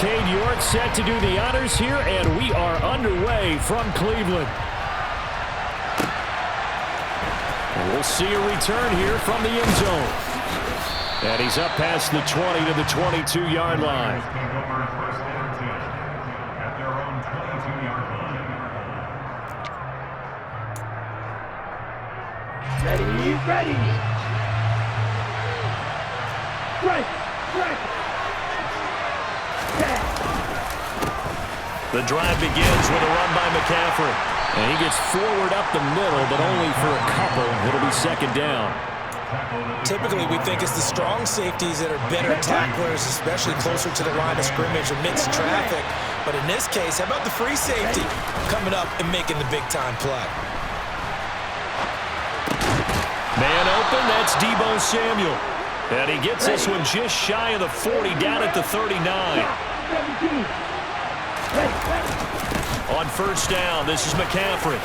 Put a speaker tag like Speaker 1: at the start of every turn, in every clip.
Speaker 1: Cade York set to do the honors here, and we are underway from Cleveland. And we'll see a return here from the end zone. And he's up past the 20 to the 22-yard line.
Speaker 2: Ready. Right.
Speaker 1: The drive begins with a run by McCaffrey. And he gets forward up the middle, but only for a couple. It'll be second down.
Speaker 3: Typically, we think it's the strong safeties that are better tacklers, especially closer to the line of scrimmage amidst traffic. But in this case, how about the free safety coming up and making the big-time play?
Speaker 1: Man open, that's Deebo Samuel. And he gets this one just shy of the 40, down at the 39. On first down, this is McCaffrey.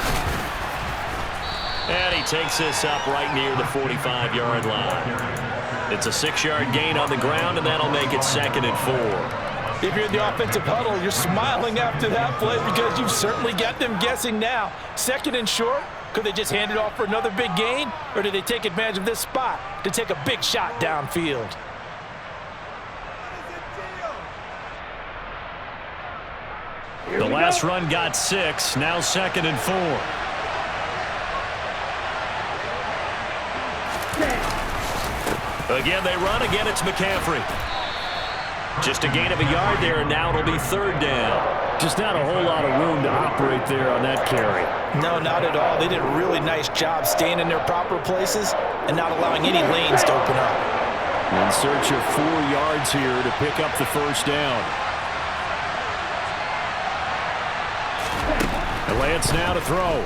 Speaker 1: And he takes this up right near the 45-yard line. It's a 6-yard gain on the ground, and that'll make it 2nd and 4.
Speaker 4: If you're in the offensive huddle, you're smiling after that play because you've certainly got them guessing now. 2nd and short. Could they just hand it off for another big gain? Or did they take advantage of this spot to take a big shot downfield?
Speaker 1: The last run got 6. Now 2nd and 4. Again, they run. Again, it's McCaffrey. Just a gain of a yard there, and now it'll be 3rd down. Just not a whole lot of room to operate there on that carry.
Speaker 3: No, not at all. They did a really nice job staying in their proper places and not allowing any lanes to open up.
Speaker 1: In search of 4 yards here to pick up the first down. And Lance now to throw.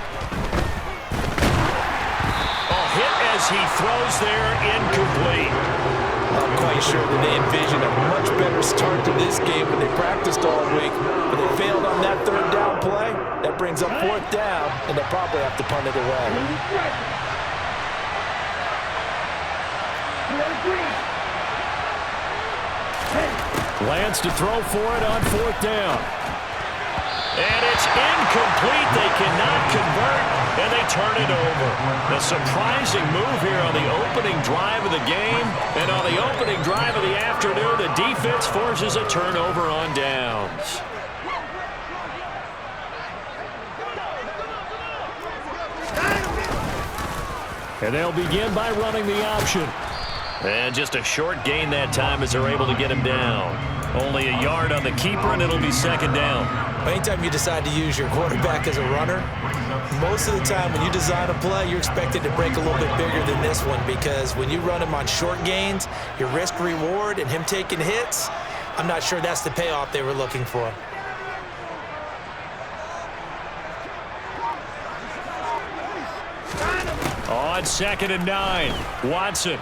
Speaker 1: Hit as he throws there, incomplete.
Speaker 3: I'm quite sure that they envisioned a much better start to this game when they practiced all week, but they failed on that 3rd down play. That brings up 4th down, and they'll probably have to punt it away.
Speaker 1: Lance to throw for it on 4th down. And it's incomplete. They cannot convert, and they turn it over. A surprising move here on the opening drive of the game. And on the opening drive of the afternoon, the defense forces a turnover on downs. And they'll begin by running the option. And just a short gain that time as they're able to get him down. Only a yard on the keeper, and it'll be 2nd down.
Speaker 3: Anytime you decide to use your quarterback as a runner, most of the time when you design a play, you're expected to break a little bit bigger than this one because when you run him on short gains, your risk-reward and him taking hits, I'm not sure that's the payoff they were looking for.
Speaker 1: On 2nd and 9, Watson.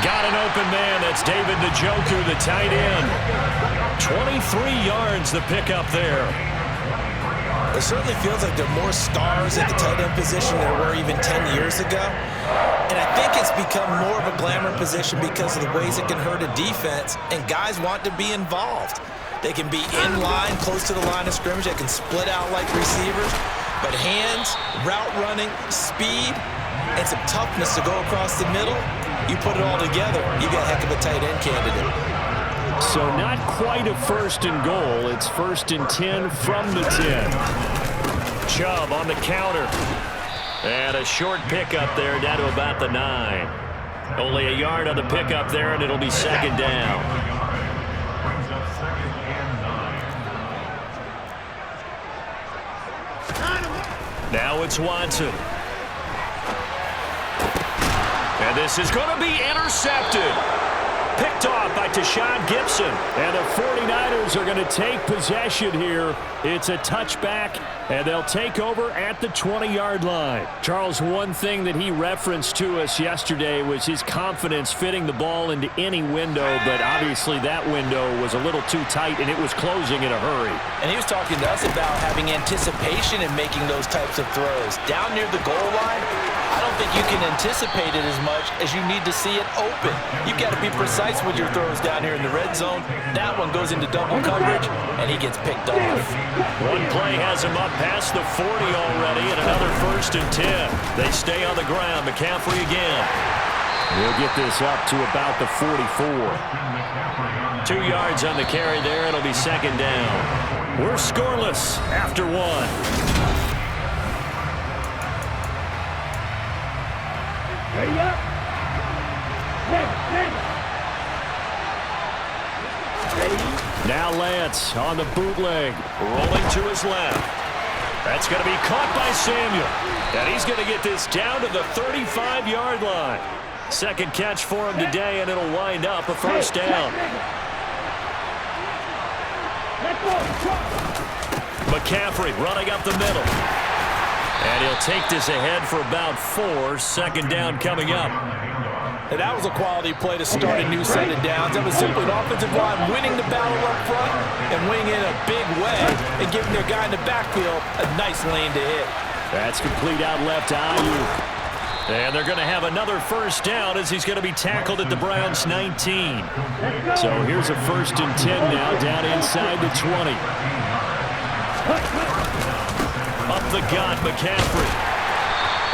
Speaker 1: Got an open man. That's David Njoku, the tight end. 23 yards the pickup there.
Speaker 3: It certainly feels like there are more stars at the tight end position than there were even 10 years ago. And I think it's become more of a glamour position because of the ways it can hurt a defense, and guys want to be involved. They can be in line, close to the line of scrimmage. They can split out like receivers. But hands, route running, speed, and some toughness to go across the middle, you put it all together, you got a heck of a tight end candidate.
Speaker 1: So not quite a 1st and goal. It's 1st and 10 from the 10. Chubb on the counter. And a short pickup there down to about the 9. Only a yard on the pickup there, and it'll be 2nd down. Now it's Watson. And this is going to be intercepted. Picked off by Tashawn Gibson. And the 49ers are going to take possession here. It's a touchback, and they'll take over at the 20-yard line. Charles, one thing that he referenced to us yesterday was his confidence fitting the ball into any window, but obviously that window was a little too tight, and it was closing in a hurry.
Speaker 3: And he was talking to us about having anticipation in making those types of throws. Down near the goal line,
Speaker 4: I don't think you can anticipate it as much as you need to see it open. You've got to be precise with your throws down here in the red zone. That one goes into double coverage, and he gets picked off.
Speaker 1: One play has him up past the 40 already, and another 1st and 10. They stay on the ground. McCaffrey again. He'll get this up to about the 44. 2 yards on the carry there. It'll be 2nd down. We're scoreless after 1.
Speaker 2: Ready up. Ready.
Speaker 1: Now Lance on the bootleg, rolling to his left. That's going to be caught by Samuel. And he's going to get this down to the 35-yard line. 2nd catch for him today, and it'll wind up a 1st down. McCaffrey running up the middle. And he'll take this ahead for about 4. 2nd down coming up.
Speaker 4: And that was a quality play to start a new set of downs. That was simply an offensive line winning the battle up front and winning in a big way and giving their guy in the backfield a nice lane to hit.
Speaker 1: That's complete out left to Ayuk. And they're going to have another 1st down as he's going to be tackled at the Browns' 19. So here's a 1st and 10 now down inside the 20. Up the gut, McCaffrey.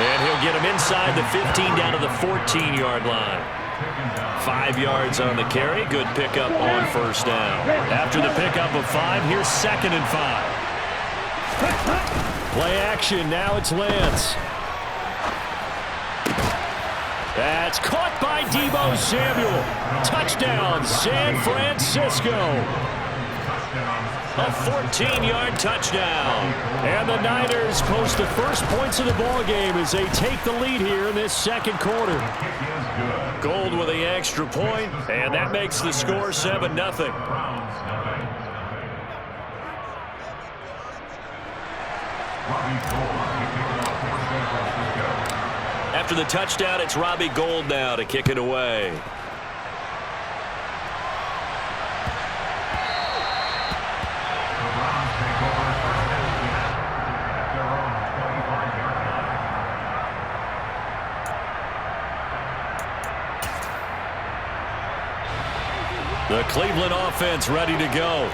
Speaker 1: And he'll get him inside the 15 down to the 14-yard line. 5 yards on the carry. Good pickup on 1st down. After the pickup of 5, here's 2nd and 5. Play action. Now it's Lance. That's caught by Deebo Samuel. Touchdown, San Francisco. A 14-yard touchdown. And the Niners post the first points of the ball game as they take the lead here in this 2nd quarter. Gold with the extra point, and that makes the score 7-0. After the touchdown, it's Robbie Gould now to kick it away. The Cleveland offense ready to go.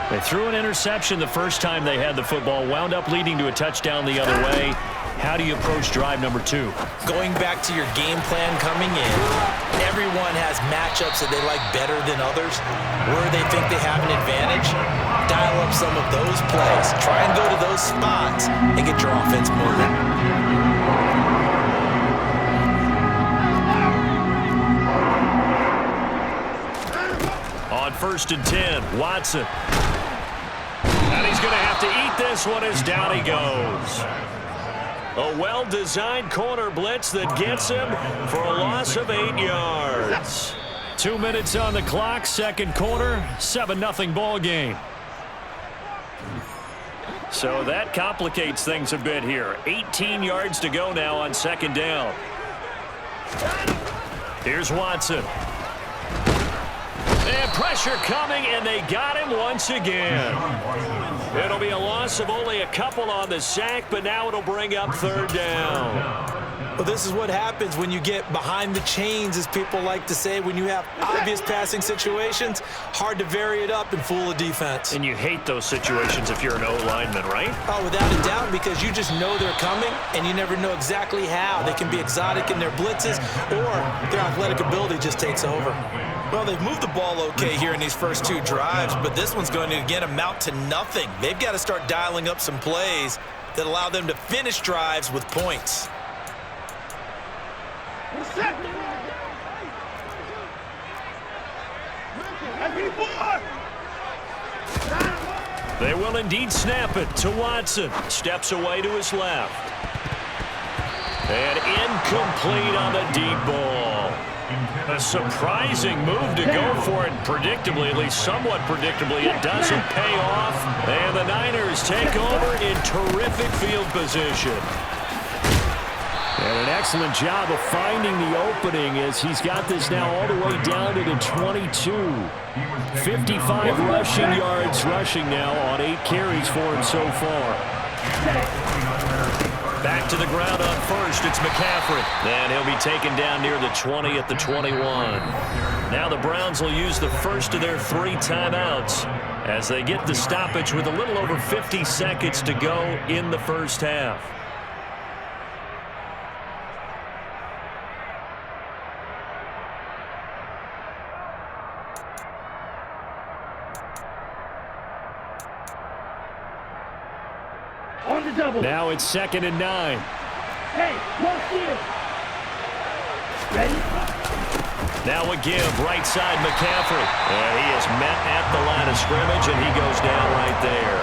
Speaker 1: They threw an interception the first time they had the football, wound up leading to a touchdown the other way. How do you approach drive number 2?
Speaker 3: Going back to your game plan coming in, everyone has matchups that they like better than others. Where they think they have an advantage, dial up some of those plays. Try and go to those spots and get your offense moving.
Speaker 1: On 1st and 10, Watson. And he's going to have to eat this one as down he goes. A well-designed corner blitz that gets him for a loss of 8 yards. 2 minutes on the clock, 2nd quarter, 7-0 ball game. So that complicates things a bit here. 18 yards to go now on 2nd down. Here's Watson. And pressure coming, and they got him once again. It'll be a loss of only a couple on the sack, but now it'll bring up 3rd down.
Speaker 3: Well, this is what happens when you get behind the chains, as people like to say. When you have obvious passing situations, hard to vary it up and fool a defense.
Speaker 1: And you hate those situations if you're an O-lineman, right?
Speaker 3: Oh, without a doubt, because you just know they're coming, and you never know exactly how. They can be exotic in their blitzes, or their athletic ability just takes over. Well, they've moved the ball okay here in these first 2 drives, but this one's going to, again, amount to nothing. They've got to start dialing up some plays that allow them to finish drives with points.
Speaker 1: They will indeed snap it to Watson. Steps away to his left. And incomplete on the deep ball. A surprising move to go for it predictably, at least somewhat predictably. It doesn't pay off, and the Niners take over in terrific field position. And an excellent job of finding the opening as he's got this now all the way down to the 22. 55 rushing yards rushing now on 8 carries for him so far. Back back to the ground on first. It's McCaffrey. And he'll be taken down near the 20 at the 21. Now the Browns will use the first of their 3 timeouts as they get the stoppage with a little over 50 seconds to go in the first half.
Speaker 2: On the double.
Speaker 1: Now it's 2nd and 9.
Speaker 2: Hey, watch here. Ready?
Speaker 1: Now a give, right side McCaffrey. And he is met at the line of scrimmage, and he goes down right there.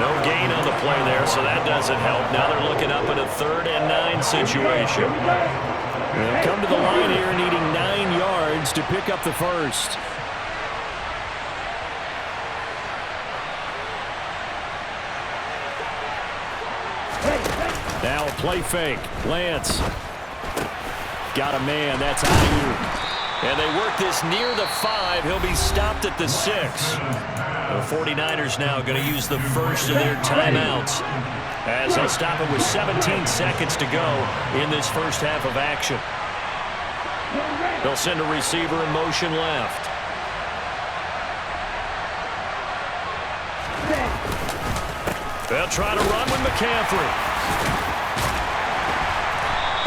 Speaker 1: No gain on the play there, so that doesn't help. Now they're looking up at a 3rd and 9 situation. They'll come to the line here needing 9 yards to pick up the first. Now a play fake. Lance. Got a man. That's Ayuk. And they work this near the 5. He'll be stopped at the 6. The 49ers now going to use the first of their timeouts as they'll stop it with 17 seconds to go in this first half of action. They'll send a receiver in motion left. They'll try to run with McCaffrey.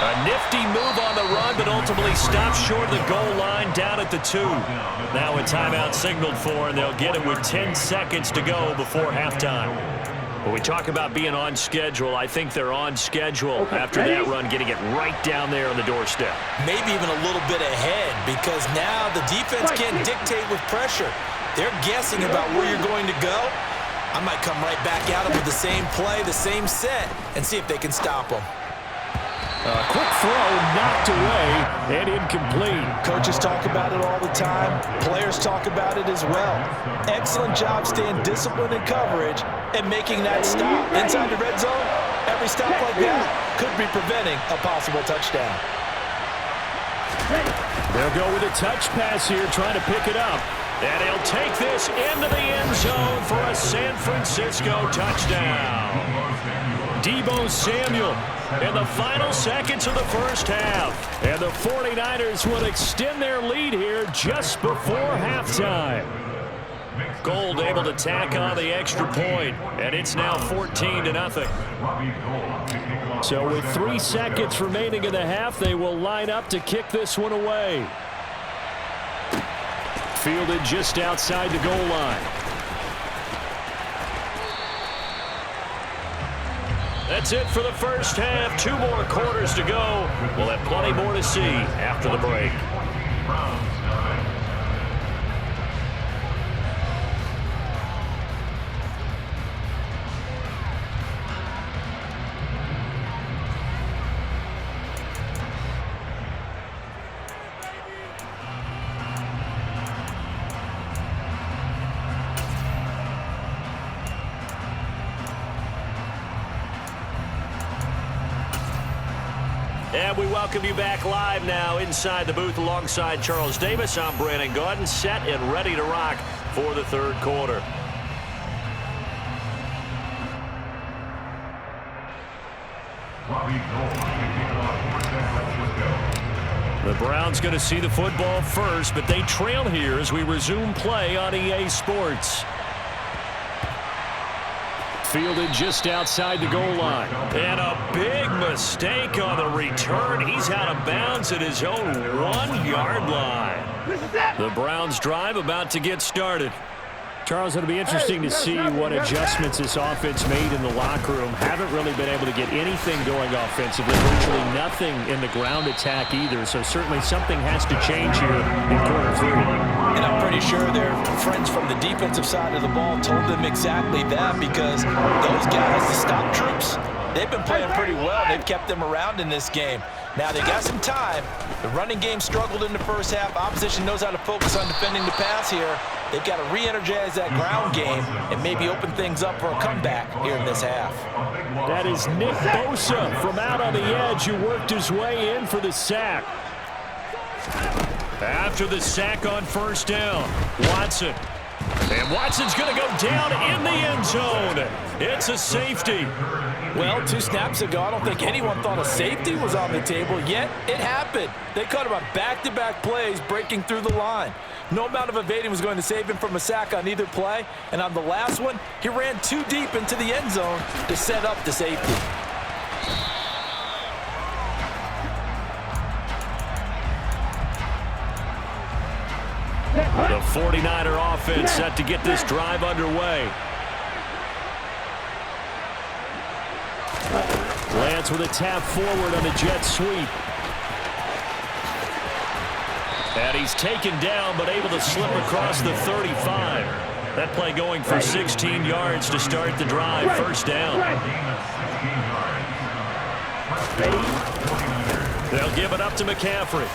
Speaker 1: A nifty move on the run, but ultimately stopped short of the goal line down at the 2. Now a timeout signaled for, and they'll get it with 10 seconds to go before halftime. When we talk about being on schedule, I think they're on schedule after that run, getting it right down there on the doorstep.
Speaker 3: Maybe even a little bit ahead, because now the defense can't dictate with pressure. They're guessing about where you're going to go. I might come right back at them with the same play, the same set, and see if they can stop them.
Speaker 1: A quick throw knocked away and incomplete.
Speaker 4: Coaches talk about it all the time. Players talk about it as well. Excellent job staying disciplined in coverage and making that stop. Inside the red zone, every stop like that could be preventing a possible touchdown.
Speaker 1: They'll go with a touch pass here, trying to pick it up. And he'll take this into the end zone for a San Francisco touchdown. Deebo Samuel in the final seconds of the first half. And the 49ers will extend their lead here just before halftime. Gold able to tack on the extra point, and it's now 14-0. So with 3 seconds remaining in the half, they will line up to kick this one away. Fielded just outside the goal line. That's it for the first half. 2 more quarters to go. We'll have plenty more to see after the break. And we welcome you back live now inside the booth alongside Charles Davis. I'm Brandon Gaudin, set and ready to rock for the third quarter. The Browns going to see the football first, but they trail here as we resume play on EA Sports. Fielded just outside the goal line. And a big mistake on the return. He's out of bounds at his own 1-yard line. The Browns drive about to get started. Charles, it'll be interesting to see what adjustments this offense made in the locker room. Haven't really been able to get anything going offensively. Virtually nothing in the ground attack either. So certainly something has to change here in quarter 3.
Speaker 4: And I'm pretty sure their friends from the defensive side of the ball told them exactly that, because those guys, the stop troops, they've been playing pretty well. They've kept them around in this game. Now they got some time. The running game struggled in the first half. Opposition knows how to focus on defending the pass here. They've got to re-energize that ground game and maybe open things up for a comeback here in this half.
Speaker 1: That is Nick Bosa from out on the edge who worked his way in for the sack. After the sack on first down, Watson And Watson's going to go down in the end zone. It's a safety.
Speaker 4: Well, 2 snaps ago, I don't think anyone thought a safety was on the table, yet it happened. They caught him on back-to-back plays breaking through the line. No amount of evading was going to save him from a sack on either play, and on the last one, he ran too deep into the end zone to set up the safety.
Speaker 1: The 49er offense set to get this drive underway. Lance with a tap forward on the jet sweep. And he's taken down but able to slip across the 35. That play going for 16 yards to start the drive. First down. They'll give it up to McCaffrey.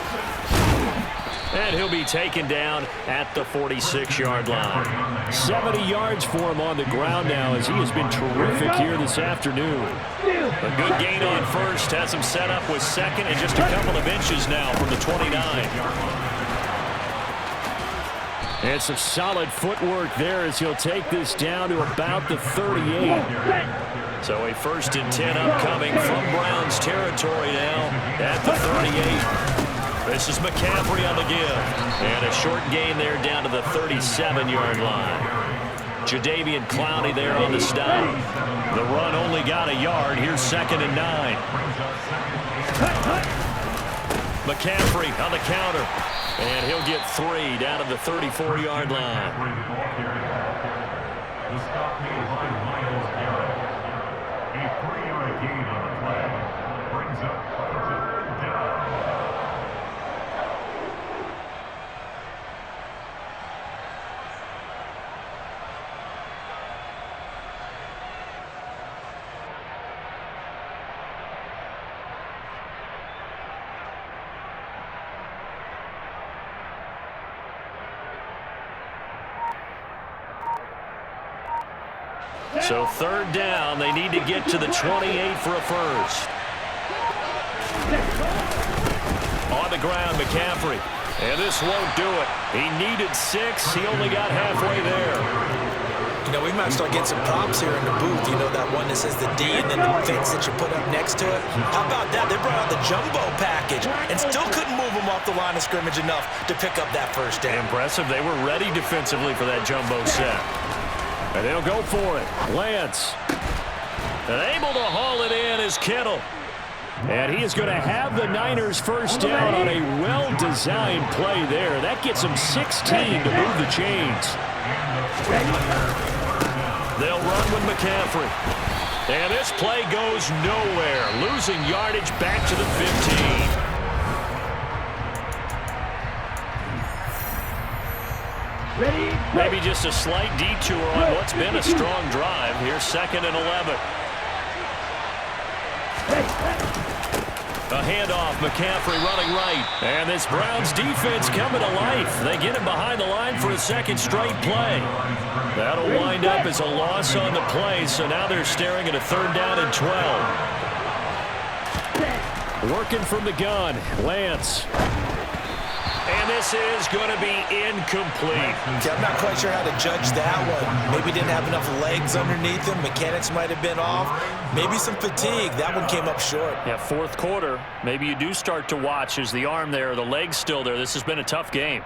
Speaker 1: And he'll be taken down at the 46-yard line. 70 yards for him on the ground now as he has been terrific here this afternoon. A good gain on first has him set up with second and just a couple of inches now from the 29. And some solid footwork there as he'll take this down to about the 38. So a 1st and 10 upcoming from Browns territory now at the 38. This is McCaffrey on the give. And a short gain there down to the 37-yard line. Jadeveon Clowney there on the stop. The run only got a yard. Here's 2nd and 9. McCaffrey on the counter. And he'll get 3 down to the 34-yard line.
Speaker 5: The stop made by Myles Garrett. A 3-yard gain on the play brings up 3rd down.
Speaker 1: So 3rd down, they need to get to the 28 for a first. On the ground, McCaffrey. And this won't do it. He needed 6. He only got halfway there.
Speaker 3: You know, we might start getting some props here in the booth. You know, that one that says the D and then the fence that you put up next to it. How about that? They brought out the jumbo package and still couldn't move them off the line of scrimmage enough to pick up that first down.
Speaker 1: Impressive. They were ready defensively for that jumbo set. And they'll go for it. Lance. And able to haul it in is Kittle. And he is going to have the Niners first down on a well-designed play there. That gets him 16 to move the chains. They'll run with McCaffrey. And this play goes nowhere. Losing yardage back to the 15. Maybe just a slight detour on what's been a strong drive. Here's 2nd and 11. A handoff, McCaffrey running right. And this Browns defense coming to life. They get him behind the line for a 2nd straight play. That'll wind up as a loss on the play, so now they're staring at a 3rd down and 12. Working from the gun, Lance. And this is going to be incomplete.
Speaker 3: Okay, I'm not quite sure how to judge that one. Maybe didn't have enough legs underneath him. Mechanics might have been off. Maybe some fatigue. That one came up short.
Speaker 1: Yeah, 4th quarter. Maybe you do start to watch. Is the arm there, the leg's still there? This has been a tough game.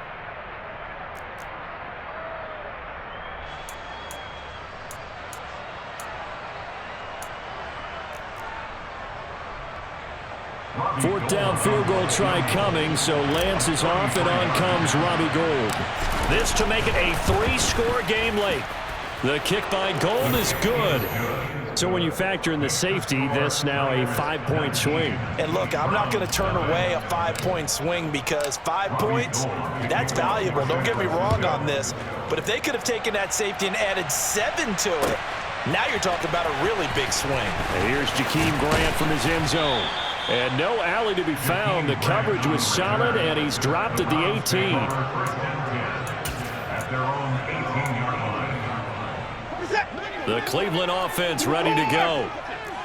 Speaker 1: Fourth down field goal try coming, so Lance is off, and on comes Robbie Gould. This to make it a 3-score game late. The kick by Gould is good. So when you factor in the safety, this now a 5-point swing.
Speaker 3: And look, I'm not going to turn away a 5-point swing because 5 points, that's valuable. Don't get me wrong on this. But if they could have taken that safety and added 7 to it, now you're talking about a really big swing.
Speaker 1: And here's Jakeem Grant from his end zone. And no alley to be found. The coverage was solid, and he's dropped at the 18.
Speaker 5: At their own 18-yard line.
Speaker 1: The Cleveland offense ready to go.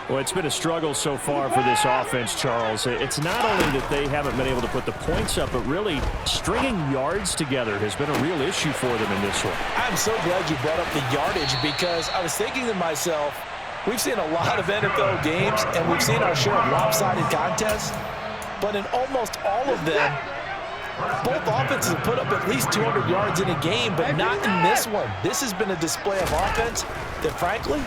Speaker 1: Well, it's been a struggle so far for this offense, Charles. It's not only that they haven't been able to put the points up, but really stringing yards together has been a real issue for them in this one.
Speaker 4: I'm so glad you brought up the yardage because I was thinking to myself, we've seen a lot of NFL games and we've seen our share of lopsided contests, but in almost all of them, both offenses have put up at least 200 yards in a game, but not in this one. This has been a display of offense that, frankly,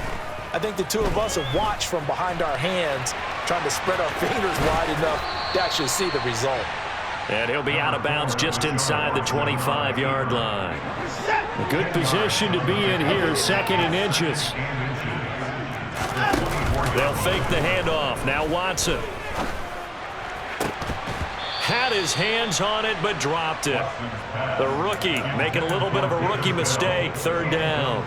Speaker 4: I think the two of us have watched from behind our hands, trying to spread our fingers wide enough to actually see the result.
Speaker 1: And he'll be out of bounds just inside the 25-yard line. A good position to be in here, 2nd and inches. They'll fake the handoff. Now Watson. Had his hands on it, but dropped it. The rookie making a little bit of a rookie mistake. 3rd down.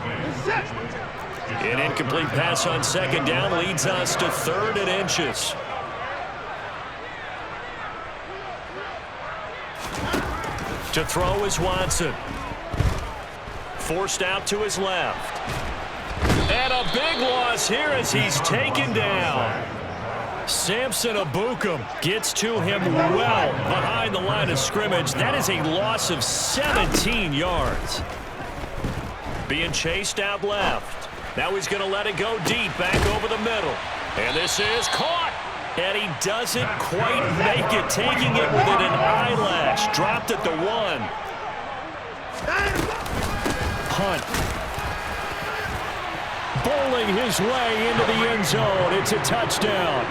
Speaker 1: An incomplete pass on 2nd down leads us to 3rd and inches. To throw is Watson. Forced out to his left. And a big loss here as he's taken down. Samson Abukum gets to him well behind the line of scrimmage. That is a loss of 17 yards. Being chased out left. Now he's going to let it go deep, back over the middle. And this is caught. And he doesn't quite make it, taking it within an eyelash. Dropped at the 1. Punt. Bowling his way into the end zone. It's a touchdown.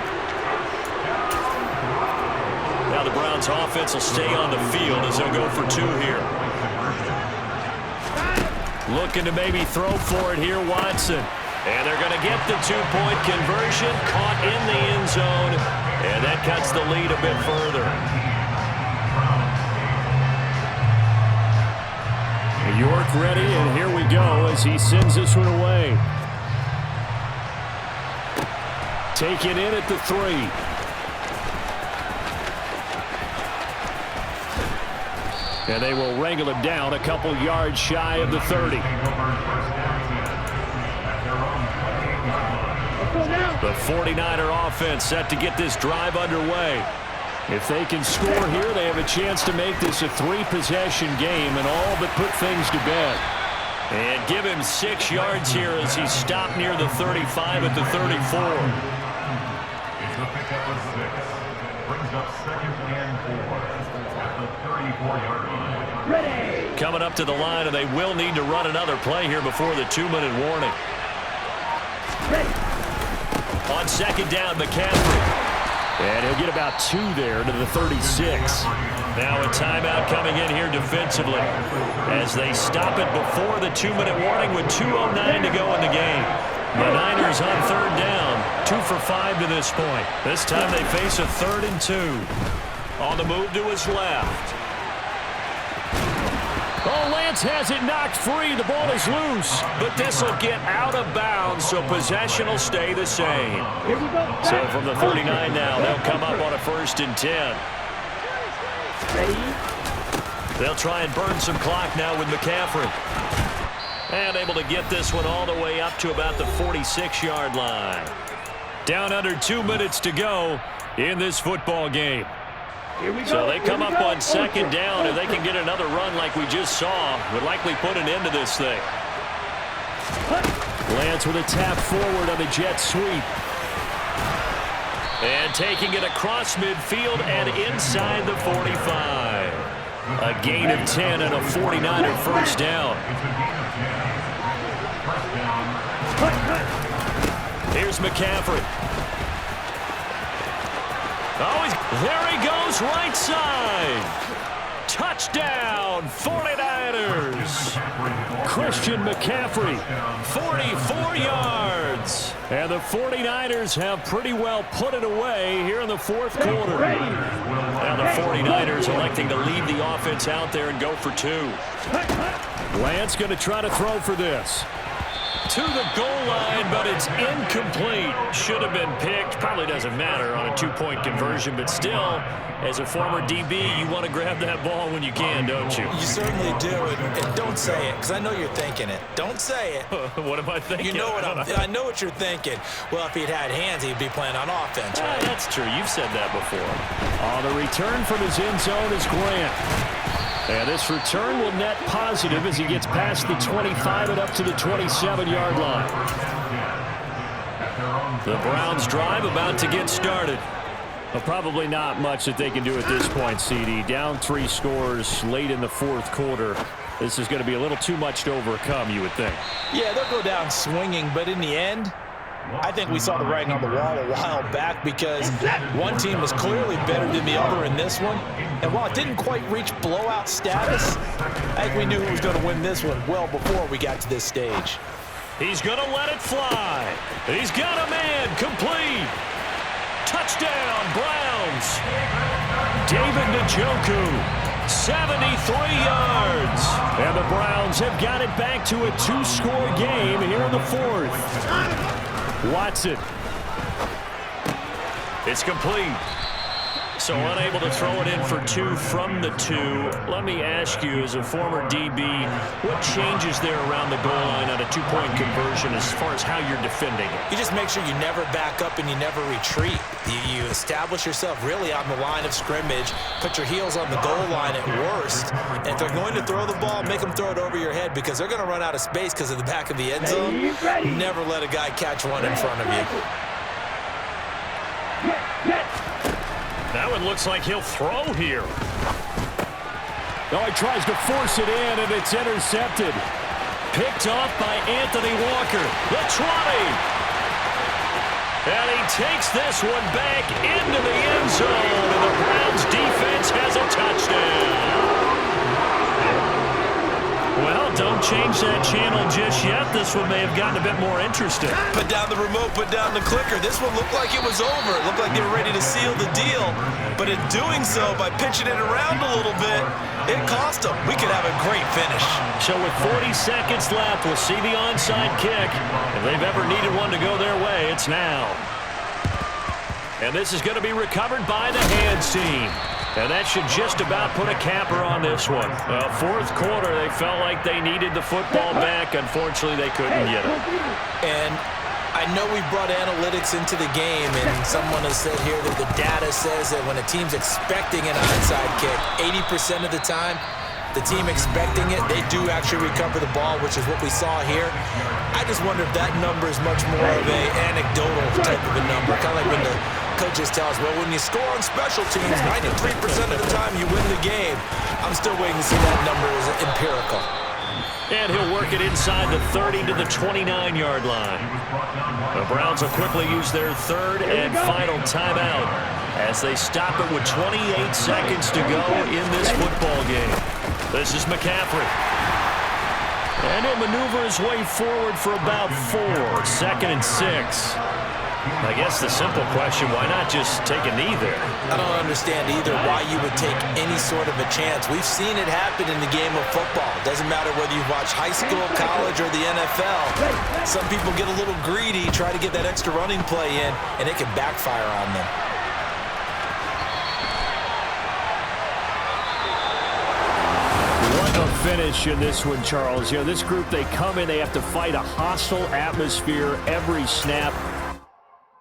Speaker 1: Now the Browns offense will stay on the field as they'll go for 2 here. Looking to maybe throw for it here, Watson. And they're going to get the 2-point conversion, caught in the end zone, and that cuts the lead a bit further. York ready, and here we go as he sends this one away. Taken in at the 3. And they will wrangle him down a couple yards shy of the 30. The 49er offense set to get this drive underway. If they can score here, they have a chance to make this a 3-possession game and all but put things to bed. And give him 6 yards here as he stopped near the 35 at the 34.
Speaker 5: It's a pickup of 6. Brings up 2nd and 4 at the 34-yard line.
Speaker 2: Ready.
Speaker 1: Coming up to the line, and they will need to run another play here before the 2-minute warning.
Speaker 2: Ready.
Speaker 1: On 2nd down, McCaffrey. And he'll get about 2 there to the 36. Now a timeout coming in here defensively as they stop it before the 2-minute warning with 2:09 to go in the game. The Niners on 3rd down, 2 for 5 to this point. This time they face a 3rd and 2. On the move to his left. Oh, Lance has it knocked free. The ball is loose. But this will get out of bounds, so possession will stay the same.
Speaker 2: Here we go.
Speaker 1: So from the 39 now, they'll come up on a 1st and 10.
Speaker 2: Ready.
Speaker 1: They'll try and burn some clock now with McCaffrey. And able to get this one all the way up to about the 46-yard line. Down under 2 minutes to go in this football game. So they come up on 2nd down. If they can get another run like we just saw, would likely put an end to this thing. Lance with a tap forward on the jet sweep. And taking it across midfield and inside the 45. A gain of 10 and a 49er first down. Here's McCaffrey. Oh, there he goes, right side. Touchdown, 49ers. Christian McCaffrey, 44 yards. And the 49ers have pretty well put it away here in the 4th quarter. Now the 49ers electing to leave the offense out there and go for 2. Lance going to try to throw for this. To the goal line, but it's incomplete. Should have been picked. Probably doesn't matter on a two-point conversion, but still, as a former DB, you want to grab that ball when you can, don't you?
Speaker 3: You certainly do, and don't say it, because I know you're thinking it. Don't say it.
Speaker 1: What am I thinking?
Speaker 3: You know what I know what you're thinking. Well, if he'd had hands, he'd be playing on offense, right?
Speaker 1: That's true. You've said that before. On the return from his end zone is Grant. And this return will net positive as he gets past the 25 and up to the 27-yard line. The Browns drive about to get started. Well, probably not much that they can do at this point, CD. Down 3 scores late in the fourth quarter. This is going to be a little too much to overcome, you would think.
Speaker 4: Yeah, they'll go down swinging, but in the end, I think we saw the writing on the wall a while back because one team was clearly better than the other in this one. And while it didn't quite reach blowout status, I think we knew who was going to win this one well before we got to this stage.
Speaker 1: He's going to let it fly. He's got a man complete. Touchdown, Browns. David Njoku, 73 yards. And the Browns have got it back to a 2-score game here in the fourth. Watson. It's complete. So unable to throw it in for 2 from the 2. Let me ask you, as a former DB, what changes there around the goal line on a 2-point conversion as far as how you're defending it?
Speaker 3: You just make sure you never back up and you never retreat. You establish yourself really on the line of scrimmage, put your heels on the goal line at worst, and if they're going to throw the ball, make them throw it over your head because they're going to run out of space because of the back of the end zone. Never let a guy catch one in front of you.
Speaker 1: That one looks like he'll throw here. Oh, he tries to force it in, and it's intercepted. Picked off by Anthony Walker. The 20. And he takes this one back into the end zone, and the Browns defense has a touchdown. Well, don't change that channel just yet. This one may have gotten a bit more interesting.
Speaker 3: Put down the remote, put down the clicker. This one looked like it was over. It looked like they were ready to seal the deal. But in doing so, by pitching it around a little bit, it cost them. We could have a great finish.
Speaker 1: So with 40 seconds left, we'll see the onside kick. If they've ever needed one to go their way, it's now. And this is going to be recovered by the hands team. And that should just about put a capper on this one. Well, fourth quarter, they felt like they needed the football back. Unfortunately, they couldn't get it.
Speaker 3: And I know we brought analytics into the game, and someone has said here that the data says that when a team's expecting an onside kick, 80% of the time, the team expecting it, they do actually recover the ball, which is what we saw here. I just wonder if that number is much more of an anecdotal type of a number, kind of like when the coaches tell us, well, when you score on special teams, 93% of the time you win the game. I'm still waiting to see that number is empirical.
Speaker 1: And he'll work it inside the 30 to the 29-yard line. The Browns will quickly use their third and final timeout as they stop it with 28 seconds to go in this football game. This is McCaffrey. And he'll maneuver his way forward for about 4. 2nd and 6. I guess the simple question, why not just take a knee there?
Speaker 3: I don't understand either why you would take any sort of a chance. We've seen it happen in the game of football. Doesn't matter whether you watch high school, college, or the NFL. Some people get a little greedy, try to get that extra running play in, and it can backfire on them.
Speaker 1: What a finish in this one, Charles. You know, this group, they come in, they have to fight a hostile atmosphere every snap.